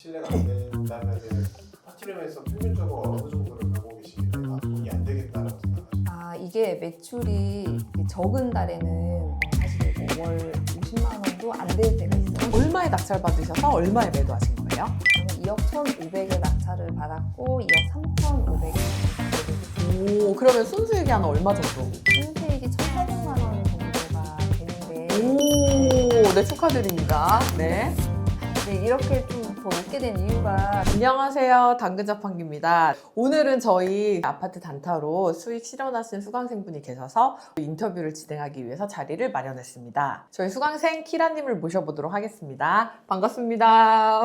실례가 안 된다면은 파티룸에서 평균적으로 어느 정도를 벌고 계시길래 돈이 안 되겠다라고 생각하시나요? 이게 매출이 적은 달에는 사실 월 50만 원도 안 될 때가 있어요. 얼마에 낙찰 받으셔서 얼마에 매도하신 거예요? 저는 2억 1,500에 낙찰을 받았고 2억 3,500에 오, 그러면 순수익이 한 얼마 정도? 순수익이 1,800만 원 정도가 되는데 오, 네, 축하드립니다. 네. 이렇게 좀 더 높게 된 이유가 안녕하세요. 당근자판기입니다. 오늘은 저희 아파트 단타로 수익 실현하신 수강생분이 계셔서 인터뷰를 진행하기 위해서 자리를 마련했습니다. 저희 수강생 키라님을 모셔보도록 하겠습니다. 반갑습니다.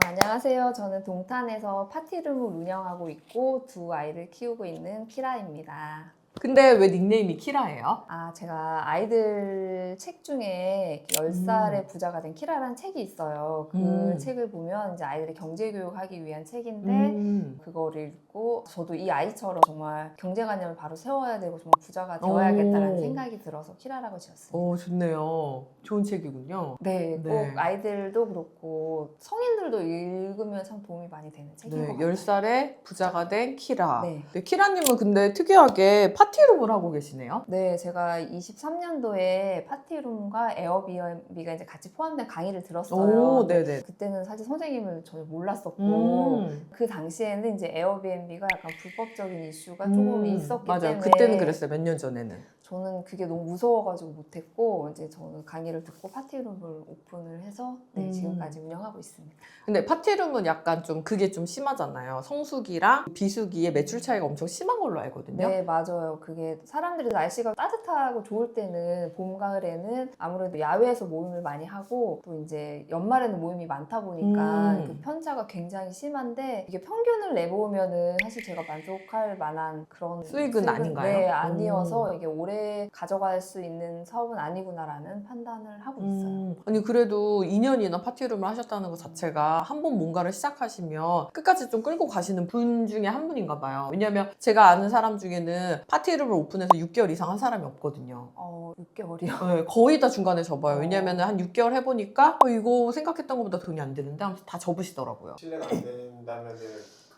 안녕하세요. 저는 동탄에서 파티룸을 운영하고 있고 두 아이를 키우고 있는 키라입니다. 근데 왜 닉네임이 키라예요? 제가 아이들 책 중에 10살의 부자가 된 키라라는 책이 있어요. 그 책을 보면 이제 아이들의 경제교육하기 위한 책인데 그거를 읽고 저도 이 아이처럼 정말 경제관념을 바로 세워야 되고 정말 부자가 되어야겠다라는 생각이 들어서 키라라고 지었습니다. 오, 좋네요. 좋은 책이군요. 네, 꼭 네. 아이들도 그렇고 성인들도 읽으면 참 도움이 많이 되는 책인 것 네, 같아요. 10살에 부자가 된 키라. 네. 네, 키라님은 근데 특이하게 파티룸을 하고 계시네요. 네, 제가 23년도에 파티룸과 에어비앤비가 이제 같이 포함된 강의를 들었어요. 오, 네네. 그때는 사실 선생님을 전혀 몰랐었고 음. 그 당시에는 이제 에어비앤비가 약간 불법적인 이슈가 조금 있었기 맞아요. 때문에 그때는 그랬어요. 몇 년 전에는. 저는 그게 너무 무서워가지고 못했고 이제 저는 강의를 듣고 파티룸을 오픈을 해서 지금까지 운영하고 있습니다. 근데 파티룸은 약간 좀 그게 좀 심하잖아요. 성수기랑 비수기의 매출 차이가 엄청 심한 걸로 알거든요. 네, 맞아요. 그게 사람들이 날씨가 따뜻하고 좋을 때는 봄, 가을에는 아무래도 야외에서 모임을 많이 하고 또 이제 연말에는 모임이 많다 보니까 그 편차가 굉장히 심한데 이게 평균을 내보면은 사실 제가 만족할 만한 그런 수익은 아닌가요? 네, 아니어서 이게 오래 가져갈 수 있는 사업은 아니구나라는 판단을 하고 있어요. 아니 그래도 2년이나 파티룸을 하셨다는 것 자체가 한 번 뭔가를 시작하시면 끝까지 좀 끌고 가시는 분 중에 한 분인가 봐요. 왜냐면 제가 아는 사람 중에는 파티룸을 오픈해서 6개월 이상 한 사람이 없거든요. 6개월이요? 네, 거의 다 중간에 접어요. 왜냐면 한 6개월 해보니까 이거 생각했던 것보다 돈이 안 되는데 하면서 다 접으시더라고요. 실례가 안 된다면은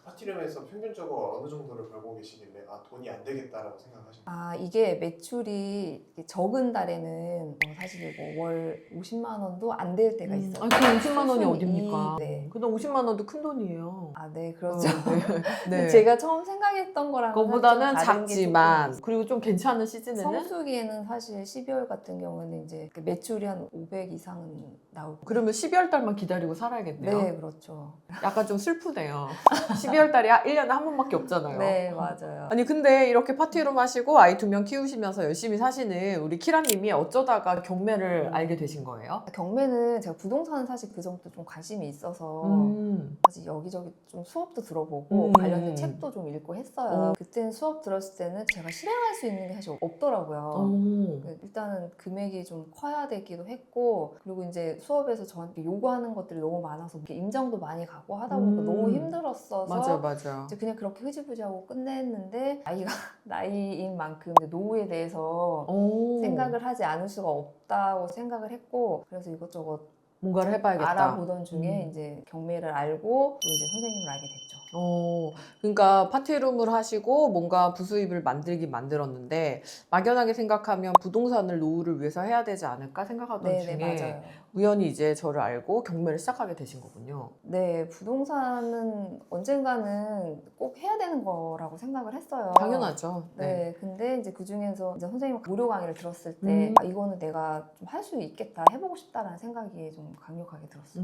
파티룸에서 평균적으로 어느 정도를 벌고 계시길래 돈이 안 되겠다라고 생각하시나요? 이게 매출이 적은 달에는 사실 월 50만 원도 안 될 때가 있어요. 그 50만 원이 순수익이, 어딥니까? 네. 근데 50만 원도 큰 돈이에요. 네, 그렇죠. 네. 제가 처음 생각했던 거랑 그거보다는 작지만 그리고 좀 괜찮은 시즌에는 성수기에는 사실 12월 같은 경우는 이제 매출이 한 500 이상은 나오고. 그러면 12월 달만 기다리고 살아야겠네요. 네, 그렇죠. 약간 좀 슬프네요. 12월 달이 1년에 한 번밖에 없잖아요. 네, 맞아요. 아니 근데 이렇게 파티룸 하시고 아이 2명 키우시면서 열심히 사시는 우리 키라님이 어쩌다가 경매를 알게 되신 거예요? 경매는 제가 부동산은 사실 그 정도 좀 관심이 있어서 사실 여기저기 좀 수업도 들어보고 관련된 책도 좀 읽고 했어요. 그때는 수업 들었을 때는 제가 실행할 수 있는 게 사실 없더라고요. 일단은 금액이 좀 커야 되기도 했고 그리고 이제 수업에서 저한테 요구하는 것들이 너무 많아서 임장도 많이 가고 하다 보니까 너무 힘들었어서 맞아. 이제 그냥 그렇게 흐지부지하고 끝냈는데 아이가 나이인 만큼 노후에 대해서 생각을 하지 않을 수가 없다고 생각을 했고 그래서 이것저것 뭔가를 해봐야겠다. 알아보던 중에 이제 경매를 알고 또 이제 선생님을 알게 됐죠. 그러니까 파티룸을 하시고 뭔가 부수입을 만들었는데 막연하게 생각하면 부동산을 노후를 위해서 해야 되지 않을까 생각하던 중에 맞아요. 우연히 이제 저를 알고 경매를 시작하게 되신 거군요. 네, 부동산은 언젠가는 꼭 해야 되는 거라고 생각을 했어요. 당연하죠. 네, 근데 이제 그 중에서 이제 선생님 무료 강의를 들었을 때 이거는 내가 좀 할 수 있겠다, 해보고 싶다라는 생각이 좀 강력하게 들었어요.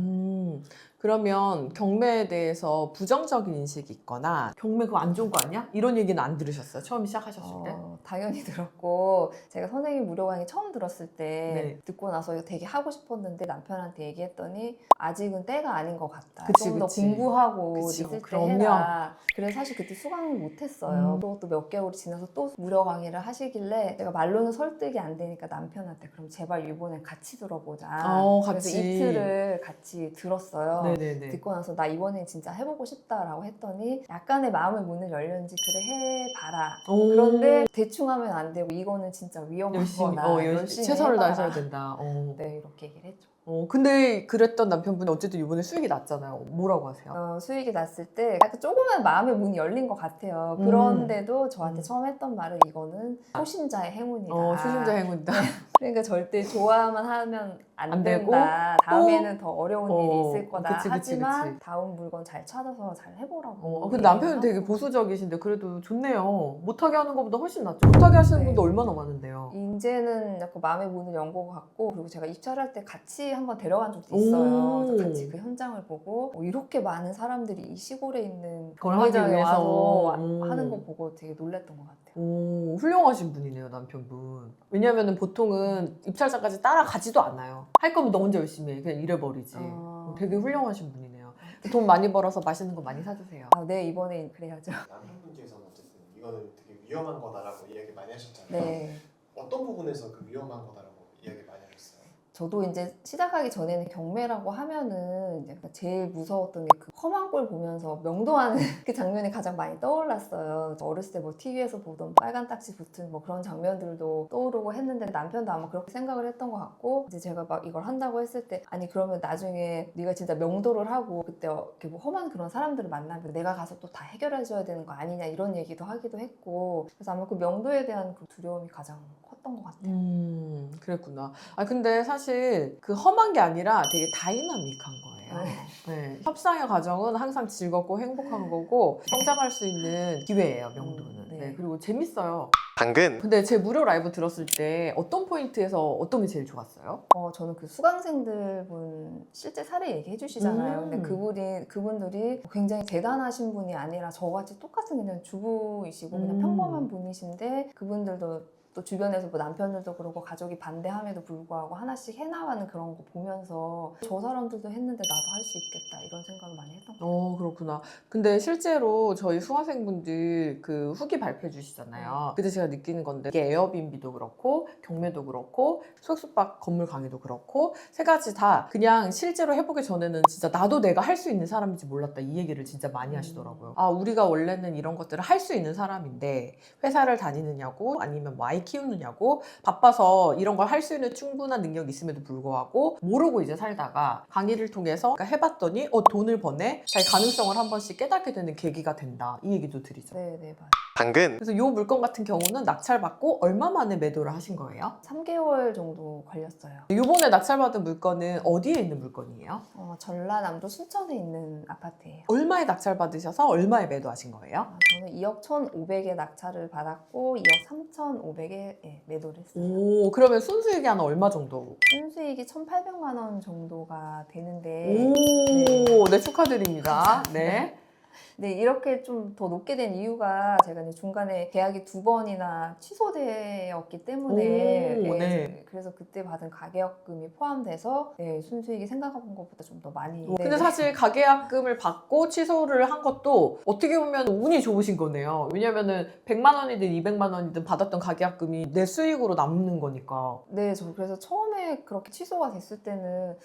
그러면 경매에 대해서 부정적인 인식이 있거나 경매 그거 안 좋은 거 아니야? 이런 얘기는 안 들으셨어요? 처음 시작하셨을 때? 당연히 들었고 제가 선생님 무료 강의 처음 들었을 때 네. 듣고 나서 이거 되게 하고 싶었는데 남편한테 얘기했더니 아직은 때가 아닌 것 같다. 그치, 좀 더 그치. 공부하고 그치, 있을 때 그럼요. 해라. 그래서 사실 그때 수강을 못했어요. 그리고 또 몇 개월이 지나서 또 무료 강의를 하시길래 내가 말로는 설득이 안 되니까 남편한테 그럼 제발 이번엔 같이 들어보자. 그래서 같이. 이틀을 같이 들었어요. 네네네. 듣고 나서 나 이번엔 진짜 해보고 싶다라고 했더니 약간의 마음의 문을 열렸는지 그래 해봐라. 그런데 대충 하면 안 되고 이거는 진짜 위험한 거나 열심히 최선을 해봐라. 다하셔야 된다. 네, 이렇게 얘기를 했죠. 근데 그랬던 남편분이 어쨌든 이번에 수익이 났잖아요. 뭐라고 하세요? 수익이 났을 때 약간 조그만 마음의 문이 열린 것 같아요. 그런데도 저한테 처음 했던 말은 이거는 초심자의 행운이다. 초심자 행운이다. 그러니까 절대 좋아만 하면 안 안 되고 된다. 다음에는 더 어려운 일이 있을 거다. 그치. 하지만 다음 물건 잘 찾아서 잘 해보라고. 근데 남편은 되게 보수적이신데 그래도 좋네요. 못하게 하는 것보다 훨씬 낫죠. 못하게 하시는 네. 분도 얼마나 많은데요. 이제는 약간 마음의 문을 연 것 같고, 그리고 제가 입찰할 때 같이 한번 데려간 적도 있어요. 그래서 같이 그 현장을 보고 이렇게 많은 사람들이 이 시골에 있는 그걸 하기 공장에 위해서. 와서 하는 거 보고 되게 놀랐던 것 같아요. 훌륭하신 분이네요, 남편분. 왜냐면은 보통은 입찰자까지 따라가지도 않아요. 할 거면 너 혼자 열심히 해. 그냥 이래버리지. 되게 훌륭하신 분이네요. 돈 많이 벌어서 맛있는 거 많이 사주세요. 네, 이번에 그래야죠. 남편분께서는 어쨌든 이거는 되게 위험한 거다라고 이야기 많이 하셨잖아요. 네. 어떤 부분에서 그 위험한 거다라고 이야기 많이 하셨어요? 저도 이제 시작하기 전에는 경매라고 하면은 이제 제일 무서웠던 게 그 험한 꼴 보면서 명도하는 그 장면이 가장 많이 떠올랐어요. 어렸을 때 뭐 TV에서 보던 빨간 딱지 붙은 뭐 그런 장면들도 떠오르고 했는데 남편도 아마 그렇게 생각을 했던 것 같고, 이제 제가 막 이걸 한다고 했을 때 아니 그러면 나중에 네가 진짜 명도를 하고 그때 이렇게 뭐 험한 그런 사람들을 만나면 내가 가서 또 다 해결해줘야 되는 거 아니냐 이런 얘기도 하기도 했고, 그래서 아마 그 명도에 대한 그 두려움이 가장 컸던 것 같아요. 그랬구나. 근데 사실 그 험한 게 아니라 되게 다이나믹한 거예요. 네. 협상의 과정은 항상 즐겁고 행복한 거고 성장할 수 있는 기회예요, 명도는. 네. 네, 그리고 재밌어요. 당근. 근데 제 무료 라이브 들었을 때 어떤 포인트에서 어떤 게 제일 좋았어요? 저는 그 수강생들 분 실제 사례 얘기해 주시잖아요. 근데 그분들이 굉장히 대단하신 분이 아니라 저같이 똑같은 그냥 주부이시고 그냥 평범한 분이신데, 그분들도 또 주변에서 뭐 남편들도 그러고 가족이 반대함에도 불구하고 하나씩 해나가는 그런 거 보면서 저 사람들도 했는데 나도 할 수 있겠다 이런 생각을 많이 했던 것 같아요. 그렇구나. 근데 실제로 저희 수강생분들 그 후기 발표해 주시잖아요. 그때 제가 느끼는 건데 이게 에어비앤비도 그렇고 경매도 그렇고 소액숙박 건물 강의도 그렇고 세 가지 다 그냥 실제로 해보기 전에는 진짜 나도 내가 할 수 있는 사람인지 몰랐다 이 얘기를 진짜 많이 하시더라고요. 우리가 원래는 이런 것들을 할 수 있는 사람인데 회사를 다니느냐고 아니면 뭐 아이 키우느냐고 바빠서 이런 걸 할 수 있는 충분한 능력이 있음에도 불구하고 모르고 이제 살다가 강의를 통해서 해봤더니 돈을 버네? 자기 가능성을 한 번씩 깨닫게 되는 계기가 된다. 이 얘기도 드리죠. 네, 맞아요. 당근. 그래서 이 물건 같은 경우는 낙찰받고 얼마 만에 매도를 하신 거예요? 3개월 정도 걸렸어요. 이번에 낙찰받은 물건은 어디에 있는 물건이에요? 전라남도 순천에 있는 아파트예요. 얼마에 낙찰받으셔서 얼마에 매도하신 거예요? 저는 2억 1,500에 낙찰을 받았고 2억 3,500에 매도를 했어요. 오, 그러면 순수익이 한 얼마 정도? 순수익이 1,800만 원 정도가 되는데, 오, 네, 축하드립니다. 네. 네, 이렇게 좀 더 높게 된 이유가 제가 이제 중간에 계약이 2번이나 취소되었기 때문에 네. 그래서 그때 받은 가계약금이 포함돼서 순수익이 생각한 것보다 좀 더 많이. 근데 사실 가계약금을 받고 취소를 한 것도 어떻게 보면 운이 좋으신 거네요. 왜냐면은 100만 원이든 200만 원이든 받았던 가계약금이 내 수익으로 남는 거니까. 네, 저 그래서 처음에 그렇게 취소가 됐을 때는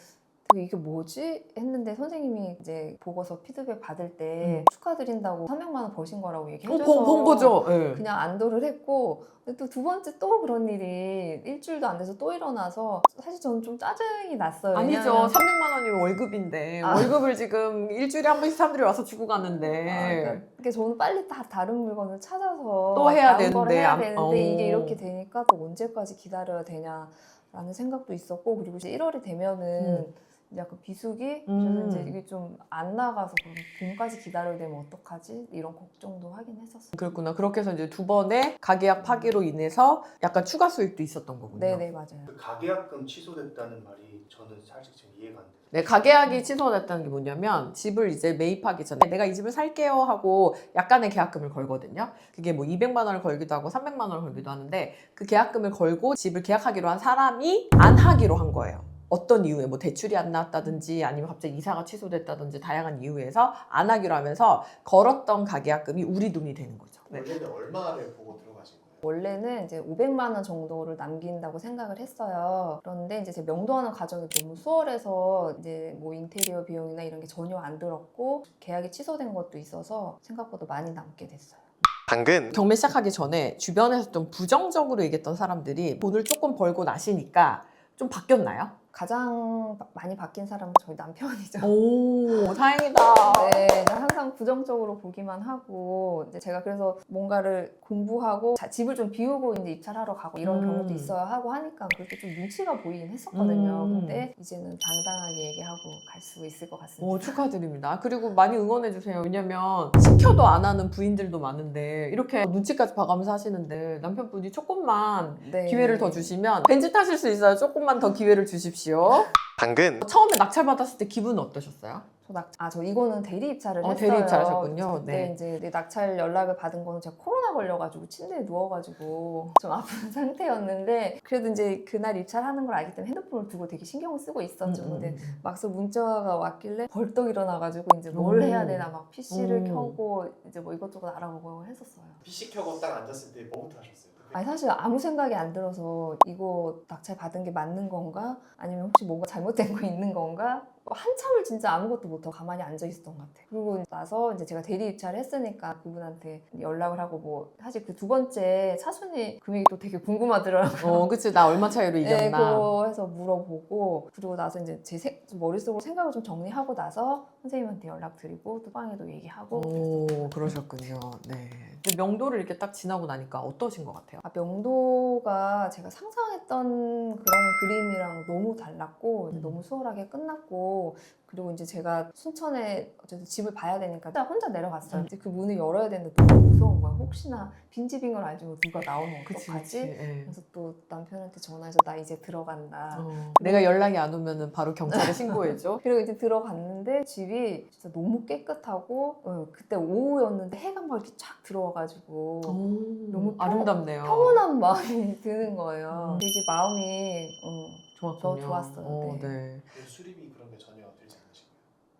이게 뭐지? 했는데 선생님이 이제 보고서 피드백 받을 때 축하드린다고 300만 원 버신 거라고 얘기해줘서 본 거죠? 네. 그냥 안도를 했고, 근데 또 두 번째 또 그런 일이 일주일도 안 돼서 또 일어나서 사실 저는 좀 짜증이 났어요. 아니죠. 왜냐면 300만 원이면 월급인데 월급을 지금 일주일에 한 번씩 사람들이 와서 주고 가는데 그러니까 저는 빨리 다른 물건을 찾아서 또 해야 다른 걸 되는데, 해야 되는데 이게 이렇게 되니까 또 언제까지 기다려야 되냐라는 생각도 있었고, 그리고 이제 1월이 되면은 약간 비수기? 그래서 이제 이게 좀 안 나가서 그럼 봄까지 기다려야 되면 어떡하지? 이런 걱정도 하긴 했었어요. 그렇구나. 그렇게 해서 이제 두 번의 가계약 파기로 인해서 약간 추가 수익도 있었던 거군요. 네네, 맞아요. 그 가계약금 취소됐다는 말이 저는 사실 지금 이해가 안 돼요. 네, 가계약이 취소됐다는 게 뭐냐면 집을 이제 매입하기 전에 내가 이 집을 살게요 하고 약간의 계약금을 걸거든요. 그게 뭐 200만 원을 걸기도 하고 300만 원을 걸기도 하는데 그 계약금을 걸고 집을 계약하기로 한 사람이 안 하기로 한 거예요. 어떤 이유에 뭐 대출이 안 나왔다든지 아니면 갑자기 이사가 취소됐다든지 다양한 이유에서 안 하기로 하면서 걸었던 가계약금이 우리 돈이 되는 거죠. 네. 원래는 얼마를 보고 들어가신 거예요? 원래는 이제 500만 원 정도를 남긴다고 생각을 했어요. 그런데 이제 제 명도하는 과정이 너무 수월해서 이제 뭐 인테리어 비용이나 이런 게 전혀 안 들었고 계약이 취소된 것도 있어서 생각보다 많이 남게 됐어요. 당근. 경매 시작하기 전에 주변에서 좀 부정적으로 얘기했던 사람들이 돈을 조금 벌고 나시니까 좀 바뀌었나요? 가장 많이 바뀐 사람은 저희 남편이죠. 오, 다행이다. 네, 항상 부정적으로 보기만 하고 이제 제가 그래서 뭔가를 공부하고 집을 좀 비우고 이제 입찰하러 가고 이런 경우도 있어야 하고 하니까 그렇게 좀 눈치가 보이긴 했었거든요. 근데 이제는 당당하게 얘기하고 갈 수 있을 것 같습니다. 오, 축하드립니다. 그리고 많이 응원해주세요. 왜냐면 시켜도 안 하는 부인들도 많은데 이렇게 눈치까지 봐가면서 하시는데 남편분이 조금만 네. 기회를 더 주시면 벤츠 타실 수 있어요. 조금만 더 기회를 주십시오. 당근. 처음에 낙찰받았을 때 기분은 어떠셨어요? 저 이거는 대리 입찰을 했어요. 대리 입찰하셨군요. 그때 네. 이제 낙찰 연락을 받은 거는 제가 코로나 걸려가지고 침대에 누워가지고 좀 아픈 상태였는데 그래도 이제 그날 입찰하는 걸 알기 때문에 핸드폰을 두고 되게 신경을 쓰고 있었죠. 근데 막상 문자가 왔길래 벌떡 일어나가지고 이제 뭘 해야 되나 막 PC를 켜고 이제 뭐 이것저것 알아보고 했었어요. PC 켜고 딱 앉았을 때 뭐부터 하셨어요? 아니 사실 아무 생각이 안 들어서 이거 낙찰 받은 게 맞는 건가? 아니면 혹시 뭔가 잘못된 거 있는 건가? 한참을 진짜 아무것도 못하고 가만히 앉아 있었던 것 같아요. 그리고 나서 이제 제가 대리 입찰을 했으니까 그분한테 연락을 하고 뭐 사실 그 두 번째 차순위 금액이 또 되게 궁금하더라고요. 그치. 나 얼마 차이로 이겼나. 네, 그거 해서 물어보고 그리고 나서 이제 제 머릿속으로 생각을 좀 정리하고 나서 선생님한테 연락드리고 또 방에도 얘기하고 오, 그러셨군요. 네. 근데 명도를 이렇게 딱 지나고 나니까 어떠신 것 같아요? 명도가 제가 상상했던 그런 그림이랑 너무 달랐고 너무 수월하게 끝났고 그리고 이제 제가 순천에 어쨌든 집을 봐야 되니까 혼자 내려갔어요. 이제 그 문을 열어야 되는데 너무 무서운 거야. 혹시나 빈집인 걸 알지 누가 나오면 어떡하지? 네. 그래서 또 남편한테 전화해서 나 이제 들어간다. 내가 연락이 안 오면 바로 경찰에 신고해줘. 그리고 이제 들어갔는데 집이 진짜 너무 깨끗하고 그때 오후였는데 해가 막 이렇게 쫙 들어와가지고 너무 아름답네요. 평온한 마음이 드는 거예요. 되게 마음이 좋았군요. 좋았어요. 네. 수리비 그런 게 전혀 들지 않으시고요.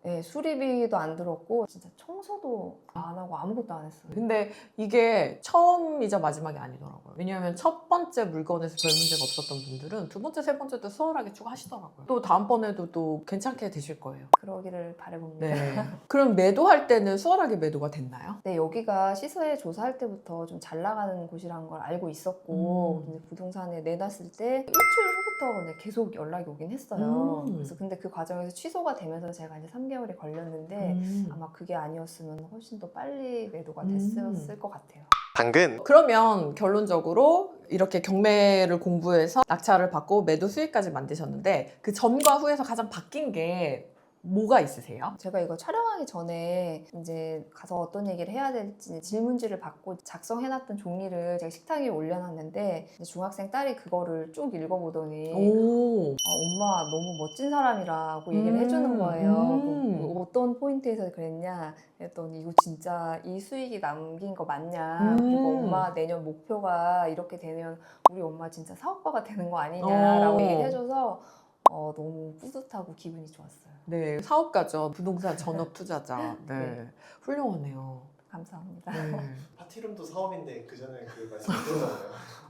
네, 수리비도 안 들었고 진짜 청소도 안 하고 아무것도 안 했어요. 근데 이게 처음이자 마지막이 아니더라고요. 왜냐하면 첫 번째 물건에서 별 문제가 없었던 분들은 두 번째, 세 번째도 수월하게 쭉 하시더라고요. 또 다음번에도 또 괜찮게 되실 거예요. 그러기를 바라봅니다. 네. 그럼 매도할 때는 수월하게 매도가 됐나요? 네, 여기가 시세 조사할 때부터 좀 잘 나가는 곳이라는 걸 알고 있었고 근데 부동산에 내놨을 때 일주일 후부터 네, 계속 연락이 오긴 했어요. 그래서 근데 그 과정에서 취소가 되면서 제가 이제 3개월이 걸렸는데 아마 그게 아니었으면 훨씬 더 빨리 매도가 됐을 것 같아요. 당근. 그러면 결론적으로 이렇게 경매를 공부해서 낙찰을 받고 매도 수익까지 만드셨는데 그 전과 후에서 가장 바뀐 게 뭐가 있으세요? 제가 이거 촬영하기 전에 이제 가서 어떤 얘기를 해야 될지 질문지를 받고 작성해놨던 종이를 제가 식탁 위에 올려놨는데 이제 중학생 딸이 그거를 쭉 읽어보더니 엄마 너무 멋진 사람이라고 얘기를 해주는 거예요. 뭐 어떤 포인트에서 그랬냐 했더니 이거 진짜 이 수익이 남긴 거 맞냐 그리고 엄마 내년 목표가 이렇게 되면 우리 엄마 진짜 사업가가 되는 거 아니냐라고 얘기를 해줘서 너무 뿌듯하고 기분이 좋았어요. 네, 사업가죠. 부동산 전업 투자자. 네, 훌륭하네요. 감사합니다. 네. 파티룸도 사업인데 그 전에 그 말씀 들었잖아요.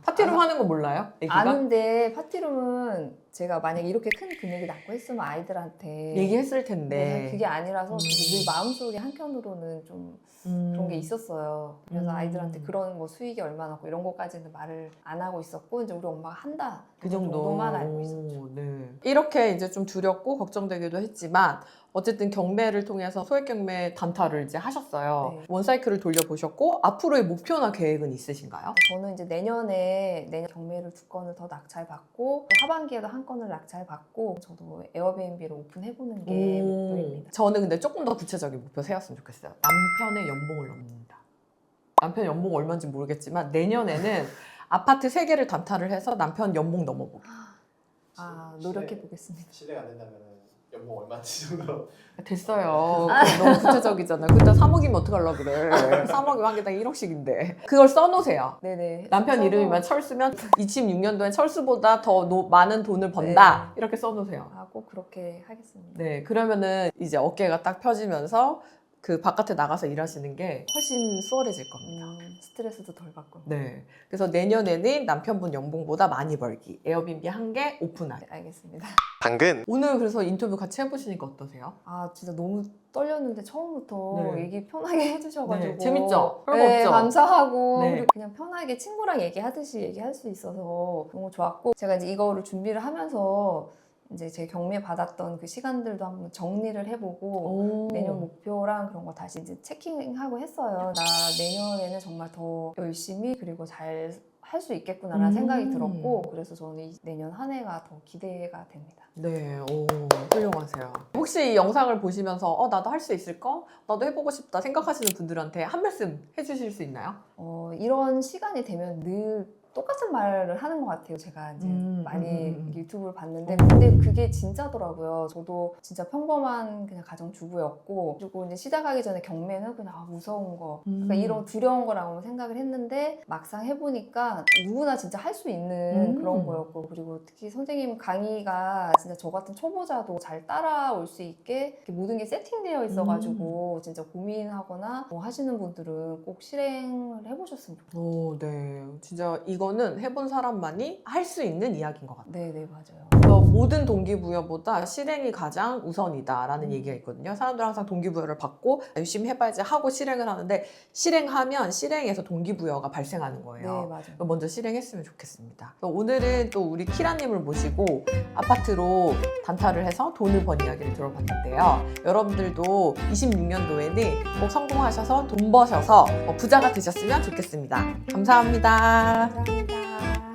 파티룸 하는 거 몰라요? 애기가? 아는데 파티룸은 제가 만약에 이렇게 큰 금액이 났고 했으면 아이들한테 얘기했을 텐데. 그게 아니라서 늘 마음속에 한켠으로는 좀 그런 게 있었어요. 그래서 아이들한테 그런 뭐 수익이 얼마 났고 이런 것까지는 말을 안 하고 있었고 이제 우리 엄마가 한다 그 정도만 알고 있었죠. 네. 이렇게 이제 좀 두렵고 걱정되기도 했지만 어쨌든 경매를 통해서 소액 경매 단타를 이제 하셨어요. 네. 원사이클을 돌려보셨고 앞으로의 목표나 계획은 있으신가요? 저는 이제 내년 경매를 2건을 더 낙찰받고 하반기에도 1건을 낙찰받고 저도 에어비앤비를 오픈해보는 게 목표입니다. 저는 근데 조금 더 구체적인 목표 세웠으면 좋겠어요. 남편의 연봉을 넘는다. 남편 연봉 얼마인지 모르겠지만 내년에는 아파트 3개를 단타를 해서 남편 연봉 넘어보기. 노력해보겠습니다. 실례가 안 된다면 연봉 얼마인지 정도. 됐어요. 너무 구체적이잖아요. 그때 3억이면 어떡하려고 그래. 3억이면 한 개당 1억씩인데. 그걸 써놓으세요. 네네. 남편 이름이면 철수면 26년도엔 철수보다 더 많은 돈을 번다. 이렇게 써놓으세요. 꼭 그렇게 하겠습니다. 네, 그러면은 이제 어깨가 딱 펴지면서 그 바깥에 나가서 일하시는 게 훨씬 수월해질 겁니다. 스트레스도 덜 받고. 네. 그래서 내년에는 남편분 연봉보다 많이 벌기. 에어비앤비 1개 오픈하기. 네, 알겠습니다. 당근. 오늘 그래서 인터뷰 같이 해보시니까 어떠세요? 진짜 너무 떨렸는데 처음부터 네. 얘기 편하게 해주셔가지고 네, 재밌죠? 별거 네, 없죠? 감사하고 네. 그리고 그냥 편하게 친구랑 얘기하듯이 얘기할 수 있어서 너무 좋았고 제가 이제 이거를 준비를 하면서 이제 제 경매 받았던 그 시간들도 한번 정리를 해보고 오. 내년 목표랑 그런 거 다시 이제 체킹하고 했어요. 나 내년에는 정말 더 열심히 그리고 잘 할 수 있겠구나라는 생각이 들었고 그래서 저는 이 내년 한 해가 더 기대가 됩니다. 네, 오, 훌륭하세요. 혹시 이 영상을 보시면서 나도 할 수 있을까? 나도 해보고 싶다 생각하시는 분들한테 한 말씀 해주실 수 있나요? 이런 시간이 되면 늘 똑같은 말을 하는 것 같아요. 제가 이제 많이 유튜브를 봤는데 근데 그게 진짜더라고요. 저도 진짜 평범한 그냥 가정주부였고 그리고 이제 시작하기 전에 경매는 그냥 무서운 거 그러니까 이런 두려운 거라고 생각을 했는데 막상 해보니까 누구나 진짜 할 수 있는 그런 거였고 그리고 특히 선생님 강의가 진짜 저 같은 초보자도 잘 따라올 수 있게 이렇게 모든 게 세팅되어 있어가지고 진짜 고민하거나 뭐 하시는 분들은 꼭 실행을 해보셨으면 좋겠어요. 오, 네. 진짜 이거는 해본 사람만이 할 수 있는 이야기인 것 같아요. 네, 맞아요. 그래서 모든 동기부여보다 실행이 가장 우선이다라는 얘기가 있거든요. 사람들은 항상 동기부여를 받고 열심히 해봐야지 하고 실행을 하는데 실행하면 실행에서 동기부여가 발생하는 거예요. 네, 맞아요. 먼저 실행했으면 좋겠습니다. 오늘은 또 우리 키라님을 모시고 아파트로 단타를 해서 돈을 번 이야기를 들어봤는데요. 여러분들도 26년도에는 꼭 성공하셔서 돈 버셔서 부자가 되셨으면 좋겠습니다. 감사합니다. 감사합니다.